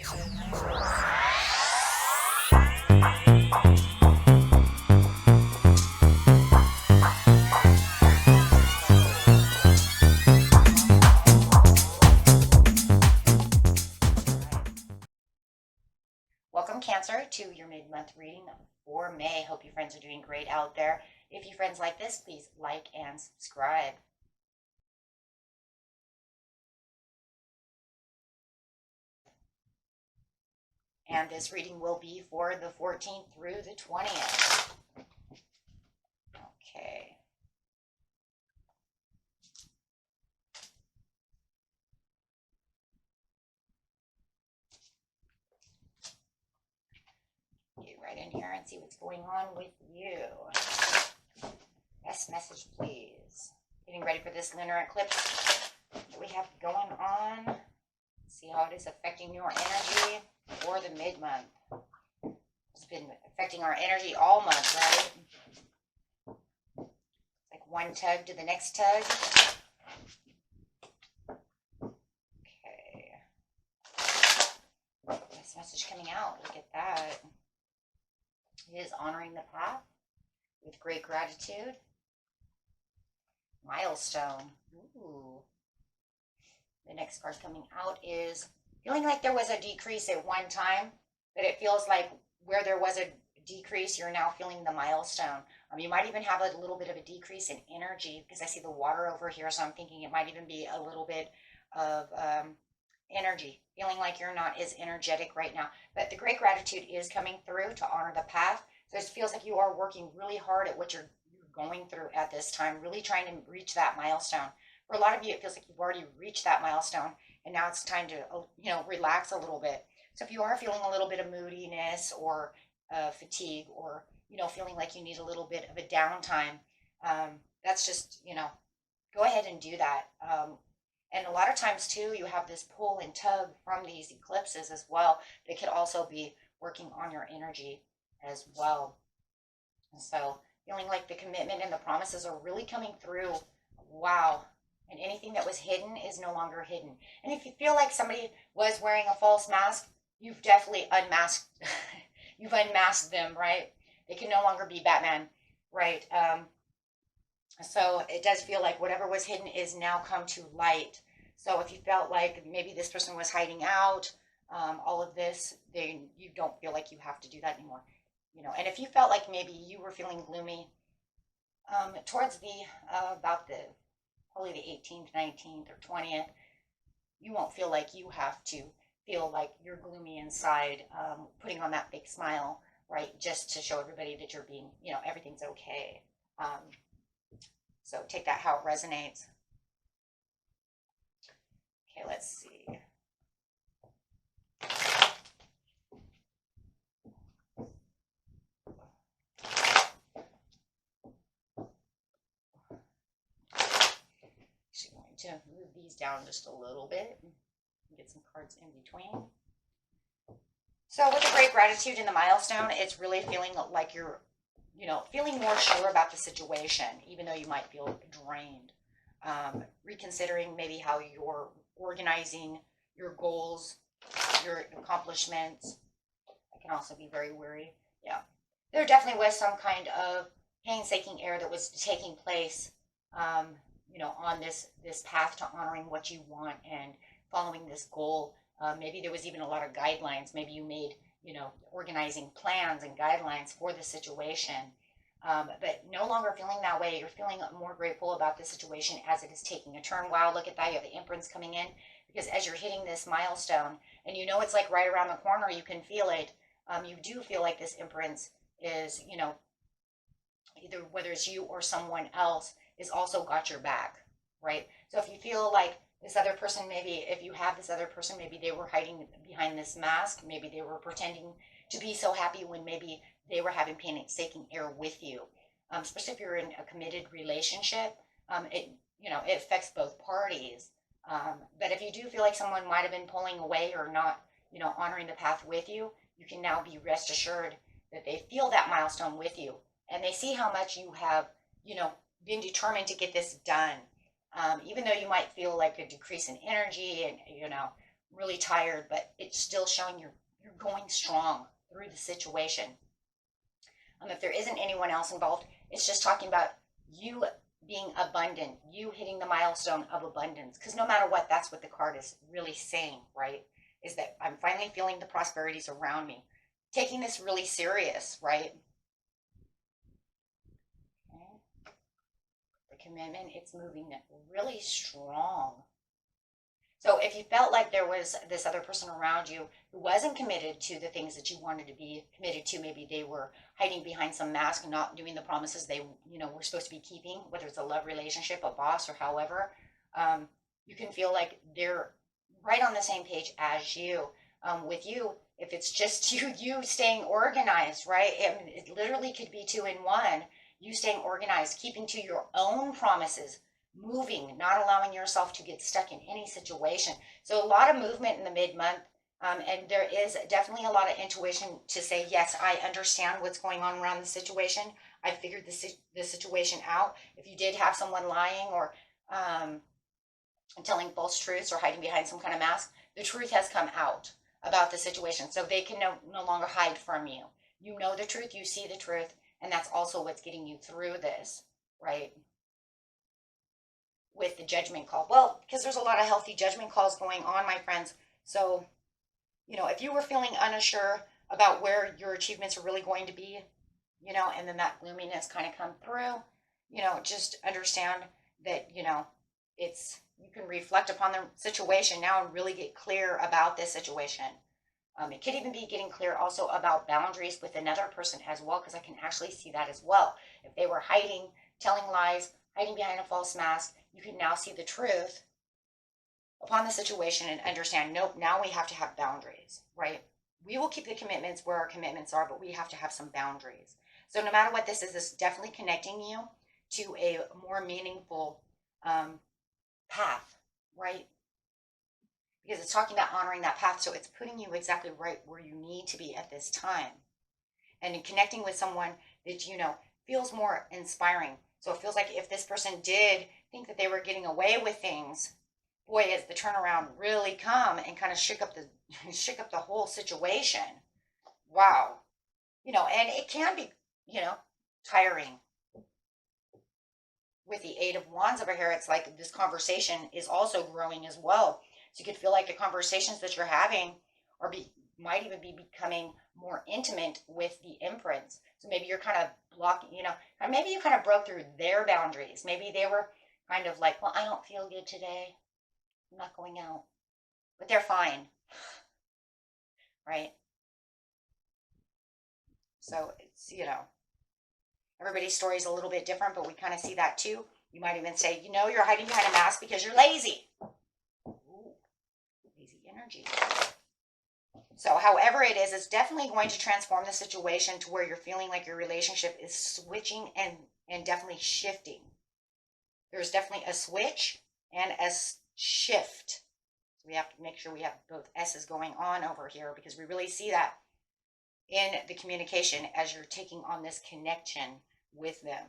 Welcome, Cancer, to your mid-month reading for May. Hope you friends are doing great out there. If you friends like this, please like and subscribe. And this reading will be for the 14th through the 20th. Okay. Get right in here and see what's going on with you. Best message, please. Getting ready for this lunar eclipse that we have going on. See how it is affecting your energy for the mid-month. It's been affecting our energy all month, right? Like one tug to the next tug. Okay. This message coming out, look at that. It is honoring the path with great gratitude. Milestone. Ooh. The next card coming out is feeling like there was a decrease at one time, but it feels like where there was a decrease, you're now feeling the milestone. You might even have a little bit of a decrease in energy because I see the water over here, so I'm thinking it might even be a little bit of energy, feeling like you're not as energetic right now. But the great gratitude is coming through to honor the path. So it feels like you are working really hard at what you're going through at this time, really trying to reach that milestone. For a lot of you, it feels like you've already reached that milestone, and now it's time to, relax a little bit. So if you are feeling a little bit of moodiness or fatigue, or, feeling like you need a little bit of a downtime, that's just, go ahead and do that. And a lot of times, too, you have this pull and tug from these eclipses as well. They could also be working on your energy as well. And so feeling like the commitment and the promises are really coming through. Wow. And anything that was hidden is no longer hidden. And if you feel like somebody was wearing a false mask, you've definitely unmasked. You've unmasked them, right? They can no longer be Batman, right? So it does feel like whatever was hidden is now come to light. So if you felt like maybe this person was hiding out, all of this, then you don't feel like you have to do that anymore. And if you felt like maybe you were feeling gloomy, towards the probably the 18th, 19th, or 20th, you won't feel like you have to feel like you're gloomy inside, putting on that fake smile, right, just to show everybody that you're being, everything's okay. So take that how it resonates. Okay, let's see. Actually going to move these down just a little bit and get some cards in between. So with the great gratitude in the milestone, it's really feeling like you're, feeling more sure about the situation, even though you might feel drained. Reconsidering maybe how you're organizing your goals, your accomplishments. I can also be very weary. Yeah. There definitely was some kind of painstaking error that was taking place, on this path to honoring what you want and following this goal. Maybe there was even a lot of guidelines. Maybe you made, organizing plans and guidelines for the situation. But no longer feeling that way. You're feeling more grateful about the situation as it is taking a turn. Wow, look at that. You have the Empress coming in, because as you're hitting this milestone, and it's like right around the corner, you can feel it. You do feel like this Empress is, either whether it's you or someone else is also got your back, right? So if you feel like this other person, maybe if you have this other person, maybe they were hiding behind this mask, maybe they were pretending to be so happy when maybe they were having painstaking error with you. Especially if you're in a committed relationship, it affects both parties. But if you do feel like someone might have been pulling away or not, honoring the path with you, you can now be rest assured that they feel that milestone with you, and they see how much you have, been determined to get this done. Even though you might feel like a decrease in energy and, really tired, but it's still showing you're going strong through the situation. If there isn't anyone else involved, it's just talking about you being abundant, you hitting the milestone of abundance. Because no matter what, that's what the card is really saying, right? Is that I'm finally feeling the prosperities around me, taking this really serious, right? Okay. The commitment, it's moving really strong. So if you felt like there was this other person around you who wasn't committed to the things that you wanted to be committed to, maybe they were hiding behind some mask and not doing the promises they, were supposed to be keeping, whether it's a love relationship, a boss, or however, you can feel like they're right on the same page as you. With you, if it's just you staying organized, right? I mean, it literally could be two in one. You staying organized, keeping to your own promises, moving, not allowing yourself to get stuck in any situation. So a lot of movement in the mid-month, and there is definitely a lot of intuition to say, yes, I understand what's going on around the situation. I figured the situation out. If you did have someone lying or telling false truths or hiding behind some kind of mask, the truth has come out about the situation. So they can no longer hide from you. You know the truth, you see the truth, and that's also what's getting you through this, right? With the judgment call. Well, because there's a lot of healthy judgment calls going on, my friends. So, if you were feeling unsure about where your achievements are really going to be, and then that gloominess kind of come through, just understand that, you can reflect upon the situation now and really get clear about this situation. It could even be getting clear also about boundaries with another person as well, because I can actually see that as well. If they were hiding, telling lies, hiding behind a false mask, you can now see the truth upon the situation and understand, nope, now we have to have boundaries, right? We will keep the commitments where our commitments are, but we have to have some boundaries. So no matter what this is definitely connecting you to a more meaningful path, right? Because it's talking about honoring that path. So it's putting you exactly right where you need to be at this time. And in connecting with someone that, feels more inspiring. So it feels like if this person did think that they were getting away with things, boy, as the turnaround really come and kind of shook up the whole situation. Wow. And it can be, tiring. With the Eight of Wands over here, it's like this conversation is also growing as well. So you could feel like the conversations that you're having might even be becoming more intimate with the Empress. So maybe you're kind of blocking, and maybe you kind of broke through their boundaries. Maybe they were kind of like, well, I don't feel good today. I'm not going out. But they're fine. Right? So it's, everybody's story is a little bit different, but we kind of see that too. You might even say, you're hiding behind a mask because you're lazy. Ooh, lazy energy. So however it is, it's definitely going to transform the situation to where you're feeling like your relationship is switching and definitely shifting. There's definitely a switch and a shift. So we have to make sure we have both S's going on over here, because we really see that in the communication as you're taking on this connection with them.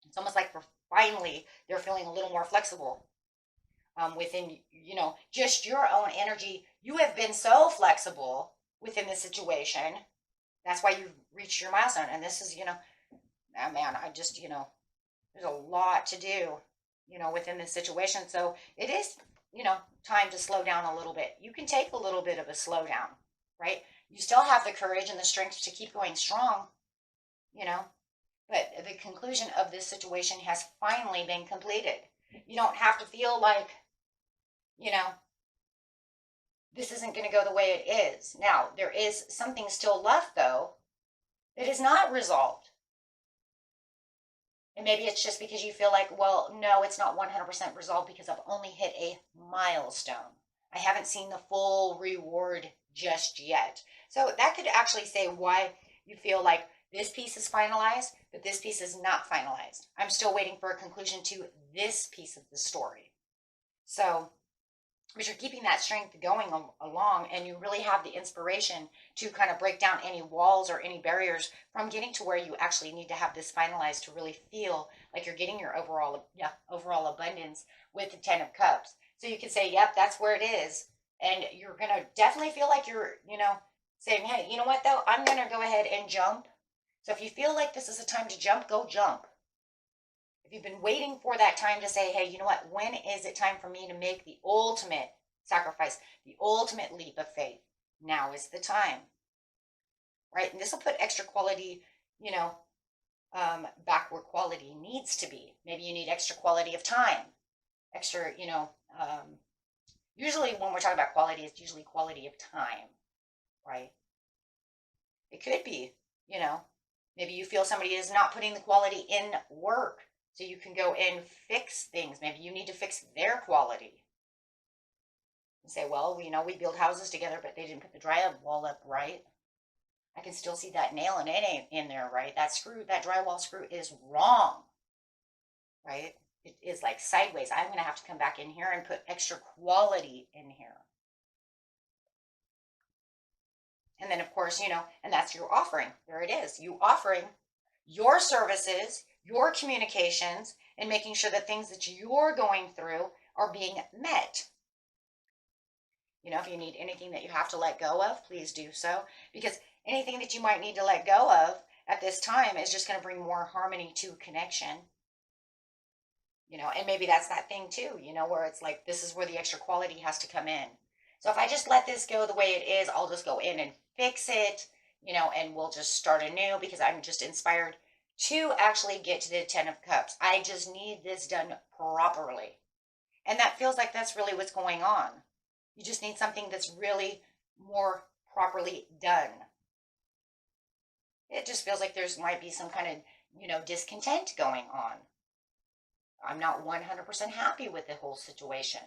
It's almost like finally they're feeling a little more flexible within, just your own energy. You have been so flexible within the situation. That's why you've reached your milestone. And this is, man, I just, there's a lot to do, within this situation. So it is, time to slow down a little bit. You can take a little bit of a slowdown, right? You still have the courage and the strength to keep going strong, but the conclusion of this situation has finally been completed. You don't have to feel like, this isn't going to go the way it is. Now, there is something still left, though, that is not resolved. And maybe it's just because you feel like, well, no, it's not 100% resolved because I've only hit a milestone. I haven't seen the full reward just yet. So that could actually say why you feel like this piece is finalized, but this piece is not finalized. I'm still waiting for a conclusion to this piece of the story. So, but you're keeping that strength going along, and you really have the inspiration to kind of break down any walls or any barriers from getting to where you actually need to have this finalized to really feel like you're getting your overall abundance with the 10 of Cups. So you can say, yep, that's where it is. And you're going to definitely feel like you're, saying, hey, you know what though? I'm going to go ahead and jump. So if you feel like this is a time to jump, go jump. If you've been waiting for that time to say, hey, you know what? When is it time for me to make the ultimate sacrifice, the ultimate leap of faith? Now is the time, right? And this will put extra quality, you know, back where quality needs to be. Maybe you need extra quality of time, extra, usually when we're talking about quality, it's usually quality of time, right? It could be, you know, maybe you feel somebody is not putting the quality in work. So you can go and fix things. Maybe you need to fix their quality. And say, well, we build houses together, but they didn't put the drywall up right. I can still see that nail and it ain't in there, right? That drywall screw is wrong, right? It is like sideways. I'm going to have to come back in here and put extra quality in here. And then, of course, and that's your offering. There it is. You offering your services, your communications, and making sure that things that you're going through are being met. If you need anything that you have to let go of, please do so. Because anything that you might need to let go of at this time is just going to bring more harmony to connection. And maybe that's that thing too, where it's like, this is where the extra quality has to come in. So if I just let this go the way it is, I'll just go in and fix it, and we'll just start anew because I'm just inspired to actually get to the 10 of Cups. I just need this done properly. And that feels like that's really what's going on. You just need something that's really more properly done. It just feels like there's might be some kind of, discontent going on. I'm not 100% happy with the whole situation.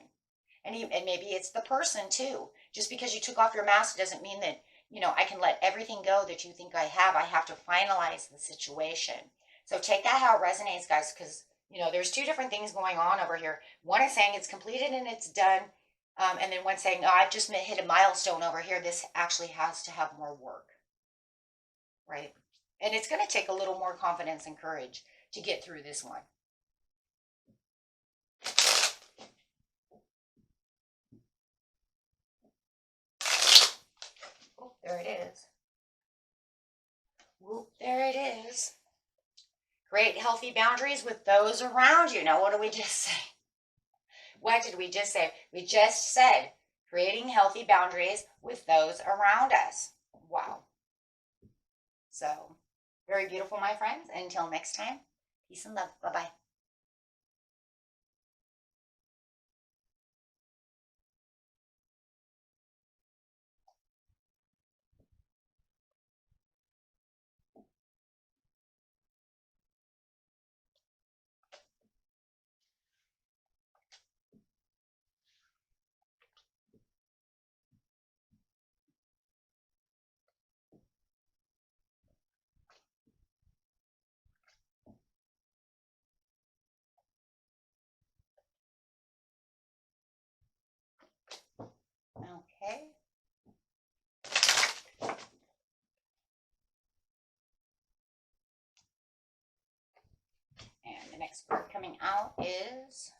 And maybe it's the person too. Just because you took off your mask doesn't mean that, I can let everything go that you think I have. I have to finalize the situation. So take that how it resonates, guys, because, there's two different things going on over here. One is saying it's completed and it's done. And then one saying, oh, I've just hit a milestone over here. This actually has to have more work, right? And it's going to take a little more confidence and courage to get through this one. Oh, there it is. Whoop, there it is. Create healthy boundaries with those around you. Now, what did we just say? What did we just say? We just said creating healthy boundaries with those around us. Wow. So, very beautiful, my friends. Until next time, peace and love. Bye-bye. Okay. And the next card coming out is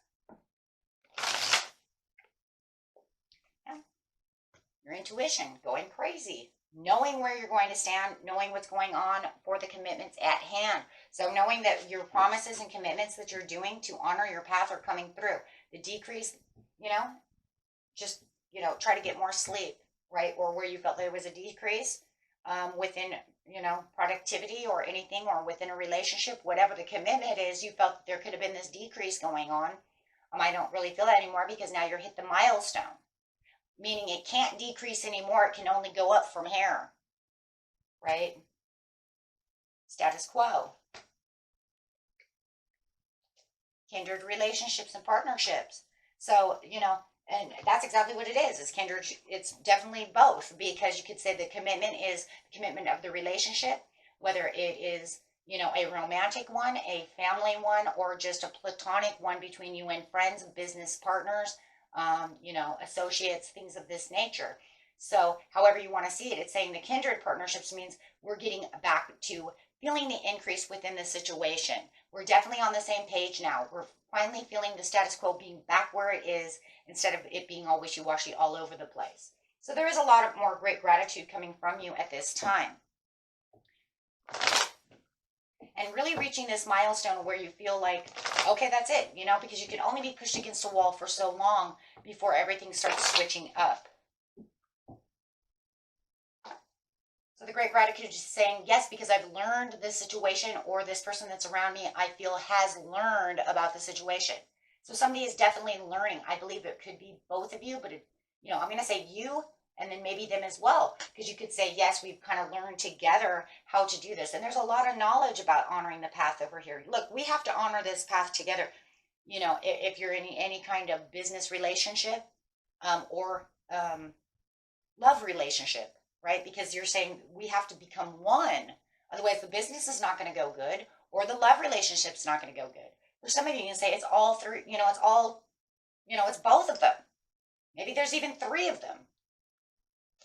your intuition, going crazy, knowing where you're going to stand, knowing what's going on for the commitments at hand. So knowing that your promises and commitments that you're doing to honor your path are coming through. The decrease, just, try to get more sleep, right? Or where you felt there was a decrease within, productivity or anything, or within a relationship, whatever the commitment is, you felt that there could have been this decrease going on. I don't really feel that anymore because now you're hit the milestone, meaning it can't decrease anymore. It can only go up from here, right? Status quo. Kindred relationships and partnerships. So, and that's exactly what it is kindred. It's definitely both, because you could say the commitment is the commitment of the relationship, whether it is, a romantic one, a family one, or just a platonic one between you and friends, business partners, associates, things of this nature. So however you want to see it, it's saying the kindred partnerships means we're getting back to feeling the increase within the situation. We're definitely on the same page now. We're finally feeling the status quo being back where it is instead of it being all wishy-washy all over the place. So there is a lot of more great gratitude coming from you at this time. And really reaching this milestone where you feel like, okay, that's it, you know, because you can only be pushed against a wall for so long before everything starts switching up. So the great gratitude is saying, yes, because I've learned this situation, or this person that's around me, I feel has learned about the situation. So somebody is definitely learning. I believe it could be both of you, but I'm going to say you and then maybe them as well, because you could say, yes, we've kind of learned together how to do this. And there's a lot of knowledge about honoring the path over here. Look, we have to honor this path together. If you're in any kind of business relationship or love relationship, right? Because you're saying we have to become one. Otherwise, the business is not going to go good, or the love relationship's not going to go good. For some of you, you can say it's all three, it's all, it's both of them. Maybe there's even three of them.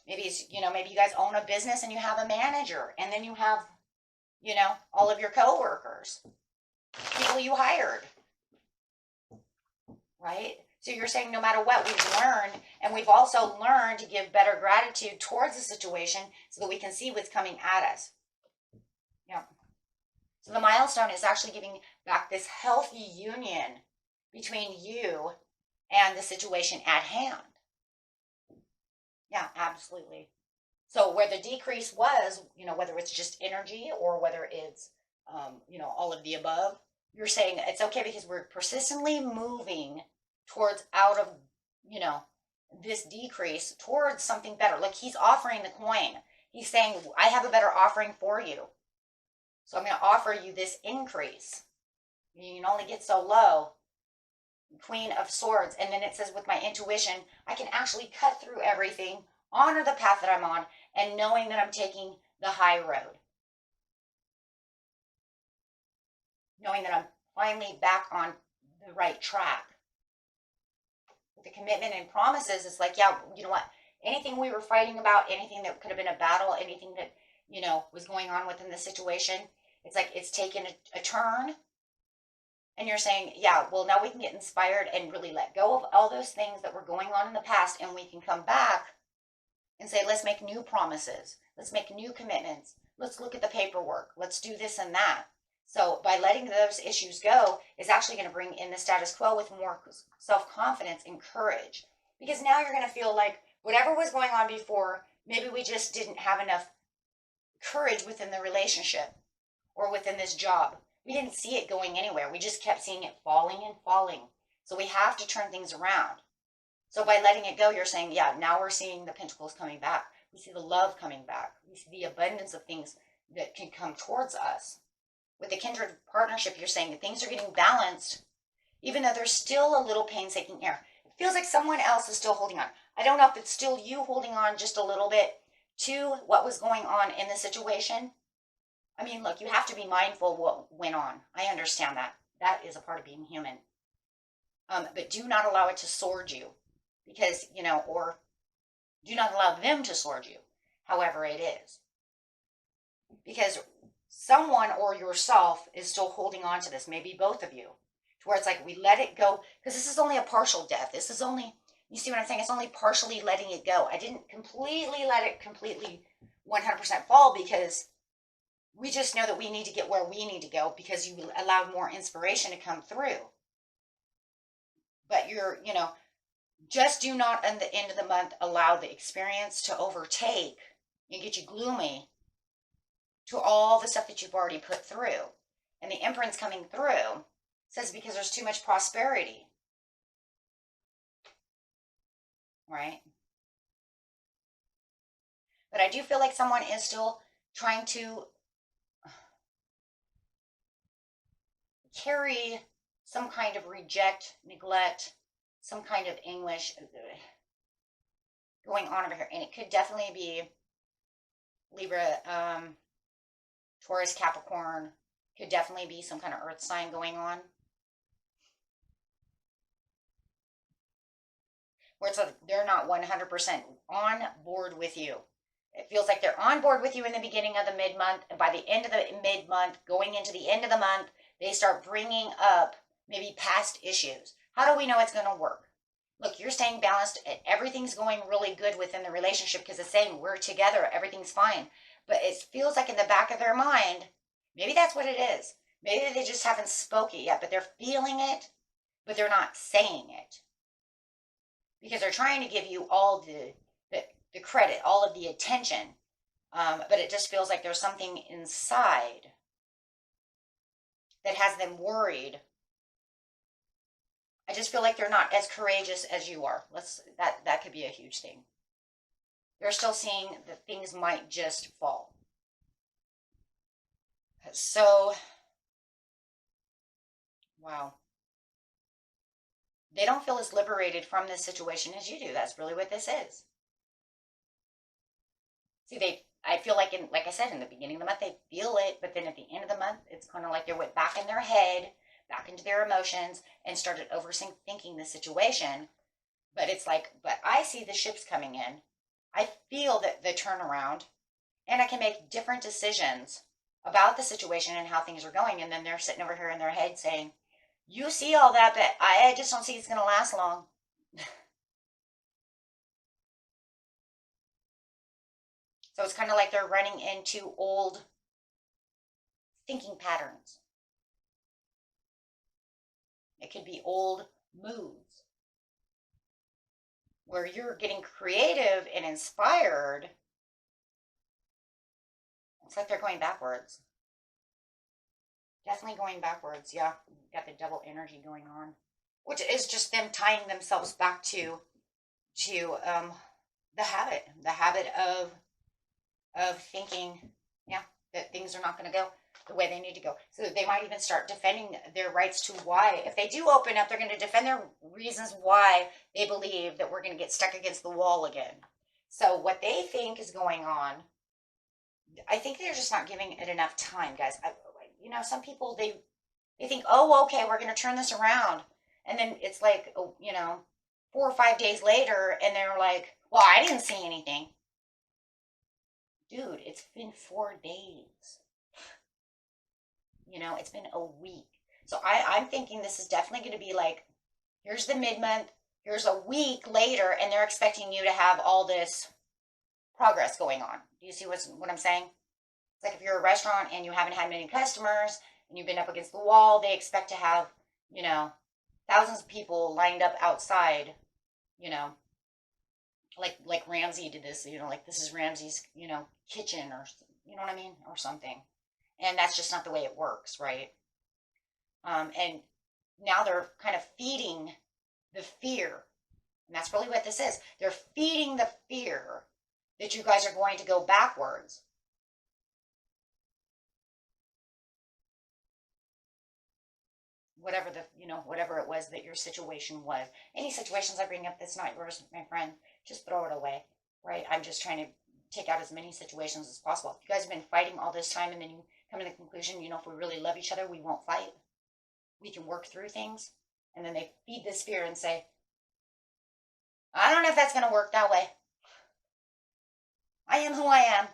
Maybe it's, maybe you guys own a business and you have a manager, and then you have, all of your coworkers, people you hired, right? So you're saying no matter what we've learned, and we've also learned to give better gratitude towards the situation so that we can see what's coming at us. Yeah. So the milestone is actually giving back this healthy union between you and the situation at hand. Yeah, absolutely. So where the decrease was, whether it's just energy or whether it's, all of the above, you're saying it's okay because we're persistently moving towards out of, this decrease towards something better. Like he's offering the coin. He's saying, I have a better offering for you. So I'm going to offer you this increase. You can only get so low. Queen of Swords. And then it says, with my intuition, I can actually cut through everything, honor the path that I'm on, and knowing that I'm taking the high road. Knowing that I'm finally back on the right track. With the commitment and promises, it's like, yeah, you know what? Anything we were fighting about, anything that could have been a battle, anything that, was going on within the situation, it's like it's taken a turn. And you're saying, yeah, well, now we can get inspired and really let go of all those things that were going on in the past, and we can come back and say, let's make new promises. Let's make new commitments. Let's look at the paperwork. Let's do this and that. So by letting those issues go is actually going to bring in the status quo with more self-confidence and courage. Because now you're going to feel like whatever was going on before, maybe we just didn't have enough courage within the relationship or within this job. We didn't see it going anywhere. We just kept seeing it falling and falling. So we have to turn things around. So by letting it go, you're saying, yeah, now we're seeing the pentacles coming back. We see the love coming back. We see the abundance of things that can come towards us. With the kindred partnership, you're saying that things are getting balanced, even though there's still a little painstaking air. It feels like someone else is still holding on. I don't know if it's still you holding on just a little bit to what was going on in the situation. I mean, look, you have to be mindful of what went on. I understand that. That is a part of being human. But do not allow it to sword you. Because, or do not allow them to sword you. However it is. Because someone or yourself is still holding on to this. Maybe both of you. To where it's like, we let it go. Because this is only a partial death. This is only, you see what I'm saying? It's only partially letting it go. I didn't completely let it completely 100% fall, because we just know that we need to get where we need to go, because you allowed more inspiration to come through. But you're, just do not, at the end of the month, allow the experience to overtake and get you gloomy to all the stuff that you've already put through. And the Empress coming through says because there's too much prosperity. Right? But I do feel like someone is still trying to carry some kind of reject, neglect, some kind of anguish going on over here. And it could definitely be Libra, Taurus, Capricorn. Could definitely be some kind of earth sign going on. Where it's like they're not 100% on board with you. It feels like they're on board with you in the beginning of the mid-month, and by the end of the mid-month, going into the end of the month, they start bringing up maybe past issues. How do we know it's going to work? Look, you're staying balanced. Everything's going really good within the relationship because it's saying we're together. Everything's fine. But it feels like in the back of their mind, maybe that's what it is. Maybe they just haven't spoke it yet, but they're feeling it, but they're not saying it. Because they're trying to give you all the credit, all of the attention. But it just feels like there's something inside that has them worried. I just feel like they're not as courageous as you are. That could be a huge thing. They're still seeing that things might just fall. So, wow. They don't feel as liberated from this situation as you do. That's really what this is. See, I feel like like I said, in the beginning of the month, they feel it, but then at the end of the month, it's kind of like they went back in their head, back into their emotions, and started overthinking the situation. But it's like, but I see the ships coming in. I feel that the turnaround, and I can make different decisions about the situation and how things are going. And then they're sitting over here in their head saying, you see all that, but I just don't see it's going to last long. So it's kind of like they're running into old thinking patterns. It could be old moods where you're getting creative and inspired. It's like they're going backwards. Definitely going backwards. Yeah, got the double energy going on, which is just them tying themselves back to the habit of thinking, yeah, that things are not going to go the way they need to go. So they might even start defending their rights to why. If they do open up, they're going to defend their reasons why they believe that we're going to get stuck against the wall again. So what they think is going on, I think they're just not giving it enough time, guys. Some people, they think, oh, okay, we're going to turn this around. And then it's like, 4 or 5 days later, and they're like, well, I didn't see anything. Dude, it's been 4 days. It's been a week. So I'm thinking this is definitely going to be like, here's the mid-month, here's a week later, and they're expecting you to have all this progress going on. Do you see what I'm saying? It's like if you're a restaurant and you haven't had many customers and you've been up against the wall, they expect to have, thousands of people lined up outside, like Ramsey did this, like this is Ramsey's, kitchen, or you know what I mean, or something. And that's just not the way it works, right? And now they're kind of feeding the fear. And that's really what this is. They're feeding the fear that you guys are going to go backwards. Whatever it was that your situation was. Any situations I bring up that's not yours, my friend, just throw it away, right? I'm just trying to take out as many situations as possible. If you guys have been fighting all this time and then you come to the conclusion, if we really love each other, we won't fight. We can work through things. And then they feed this fear and say, I don't know if that's going to work that way. I am who I am.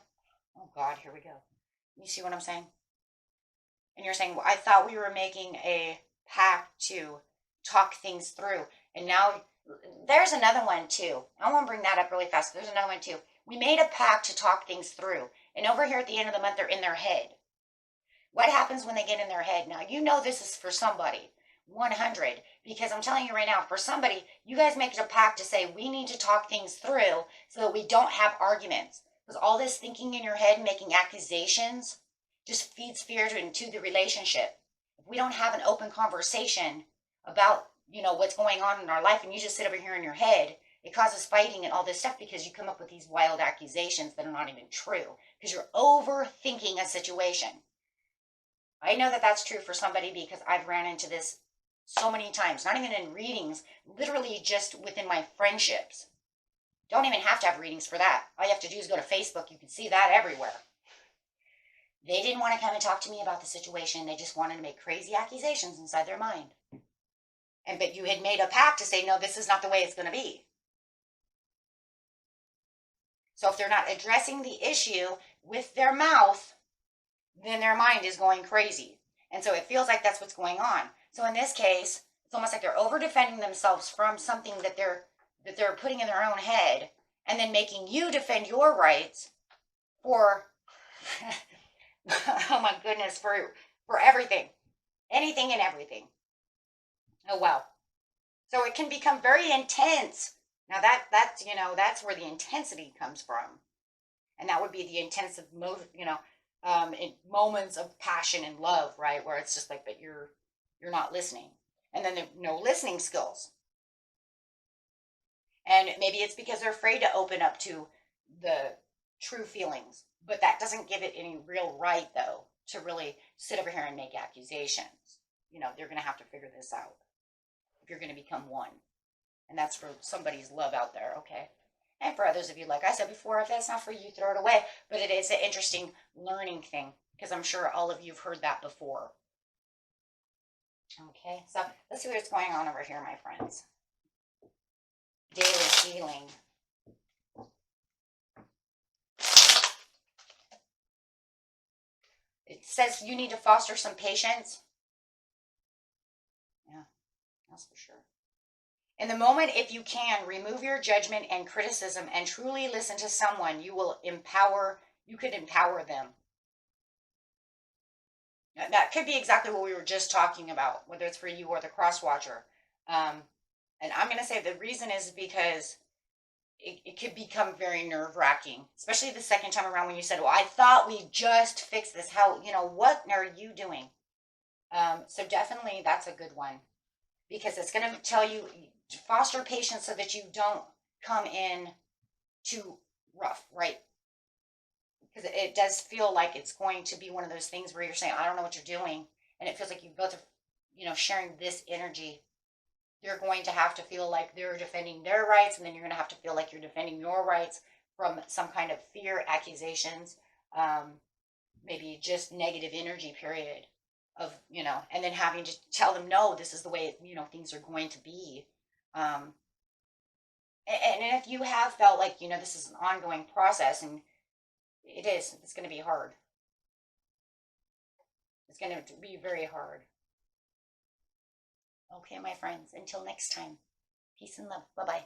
Oh, God, here we go. You see what I'm saying? And you're saying, well, I thought we were making a pact to talk things through. And now there's another one, too. I want to bring that up really fast. There's another one, too. We made a pact to talk things through. And over here at the end of the month, they're in their head. What happens when they get in their head? Now, this is for somebody. 100. Because I'm telling you right now, for somebody, you guys make it a pact to say, we need to talk things through so that we don't have arguments. Because all this thinking in your head, making accusations, just feeds fear into the relationship. If we don't have an open conversation about, what's going on in our life, and you just sit over here in your head, it causes fighting and all this stuff because you come up with these wild accusations that are not even true because you're overthinking a situation. I know that that's true for somebody because I've ran into this so many times, not even in readings, literally just within my friendships. Don't even have to have readings for that. All you have to do is go to Facebook. You can see that everywhere. They didn't want to come and talk to me about the situation. They just wanted to make crazy accusations inside their mind. But you had made a pact to say, no, this is not the way it's going to be. So if they're not addressing the issue with their mouth, then their mind is going crazy. And so it feels like that's what's going on. So in this case, it's almost like they're over defending themselves from something that they're putting in their own head, and then making you defend your rights for oh my goodness, for everything. Anything and everything. Oh well. So it can become very intense. Now that's where the intensity comes from. And that would be the intensive in moments of passion and love, right? Where it's just like, but you're not listening. And then no listening skills. And maybe it's because they're afraid to open up to the true feelings. But that doesn't give it any real right, though, to really sit over here and make accusations. They're going to have to figure this out if you're going to become one. And that's for somebody's love out there, okay? And for others of you, like I said before, if that's not for you, throw it away. But it is an interesting learning thing, because I'm sure all of you have heard that before. Okay, so let's see what's going on over here, my friends. Daily healing. It says you need to foster some patience. Yeah, that's for sure. In the moment, if you can, remove your judgment and criticism and truly listen to someone. You could empower them. That could be exactly what we were just talking about, whether it's for you or the cross watcher. And I'm going to say the reason is because it could become very nerve-wracking, especially the second time around when you said, well, I thought we just fixed this. What are you doing? So definitely that's a good one, because it's going to tell you to foster patience so that you don't come in too rough, right? Because it does feel like it's going to be one of those things where you're saying, I don't know what you're doing. And it feels like you both are, sharing this energy. You're going to have to feel like they're defending their rights, and then you're going to have to feel like you're defending your rights from some kind of fear, accusations, maybe just negative energy period of, and then having to tell them, no, this is the way, things are going to be. And if you have felt like, this is an ongoing process, and it's going to be hard. It's going to be very hard. Okay, my friends, until next time, peace and love. Bye-bye.